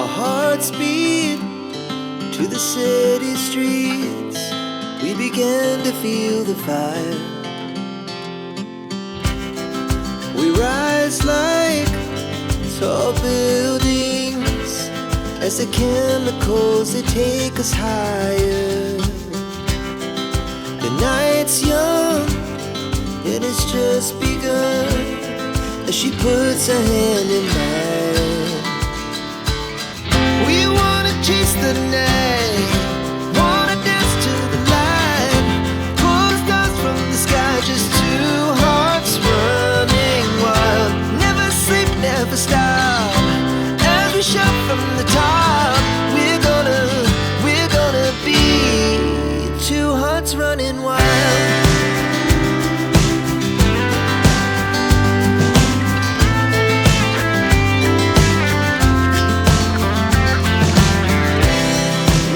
Our hearts beat to the city streets. We began to feel the fire. We rise like tall buildings as the chemicals, they take us higher. The night's young and it's just begun as she puts her hand in mine. We wanna chase the night, wanna dance to the light, pull stars from the sky, just two hearts running wild. Never sleep, never stop, as we shout from the top. We're gonna be two hearts running wild.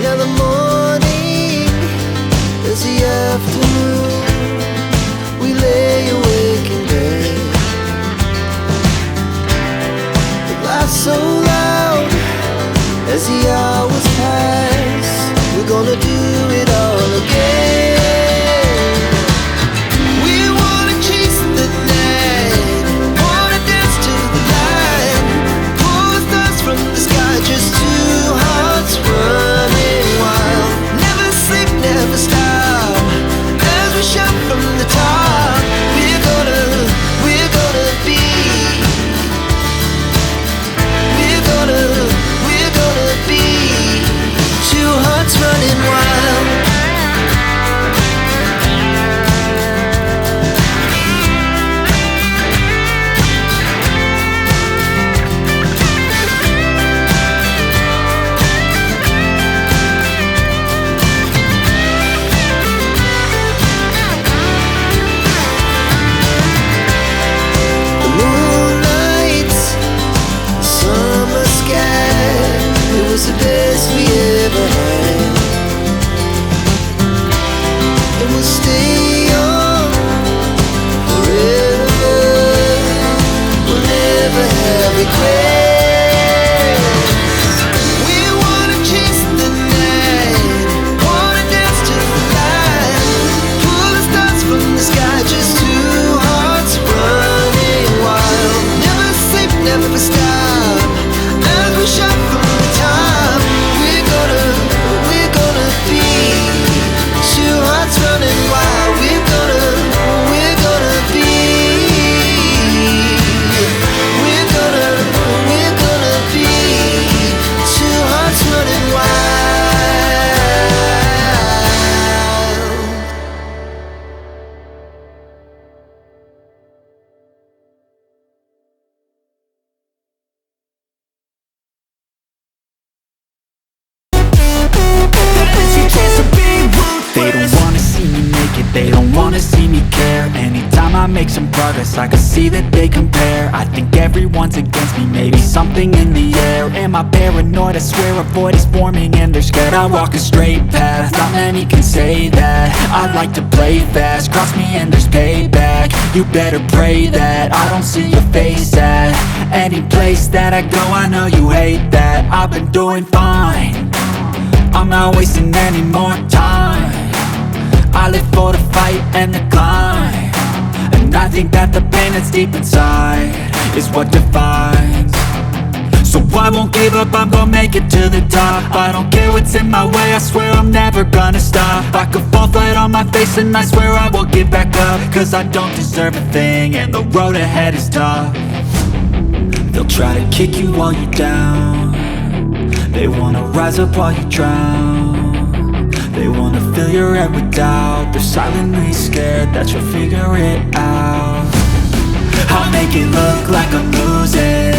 Now the morning is the afternoon. We lay awake in bed. The laughs so loud as the hours pass. We're gonna do it all again. We wanna chase the night, wanna dance to the light, pull the stars from the sky, just two hearts running wild. Never sleep, never stop, as we shout from the top. We're gonna be, we're gonna be two hearts running wild. The moonlight, summer sky, it was the best we ever had. And we'll stay young forever. We'll never have regrets. We wanna chase the night, wanna dance to the light, pull the stars from the sky, just two hearts running wild. Never sleep, never stop, as we shout from the top. We're gonna be two hearts running wild. We're gonna be, we're gonna be two hearts running wild. They don't wanna see me make it, they don't wanna see me care. Anytime I make some progress, I can see that they compare. I think everyone's against me, maybe something in the air. Am I paranoid? I swear a void is forming and they're scared. I walk a straight path, not many can say that. I like to play fast, cross me and there's payback. You better pray that I don't see your face at any place that I go. I know you hate that. I've been doing fine, I'm not wasting any more time. I live for the fight and the climb, and I think that the pain that's deep inside is what defines. So I won't give up, I'm gonna make it to the top. I don't care what's in my way, I swear I'm never gonna stop. I could fall flat on my face and I swear I will get back up, cause I don't deserve a thing and the road ahead is tough. They'll try to kick you while you're down, they wanna rise up while you drown. They wanna fill your head with doubt, they're silently scared that you'll figure it out. I'll make it look like I'm losing,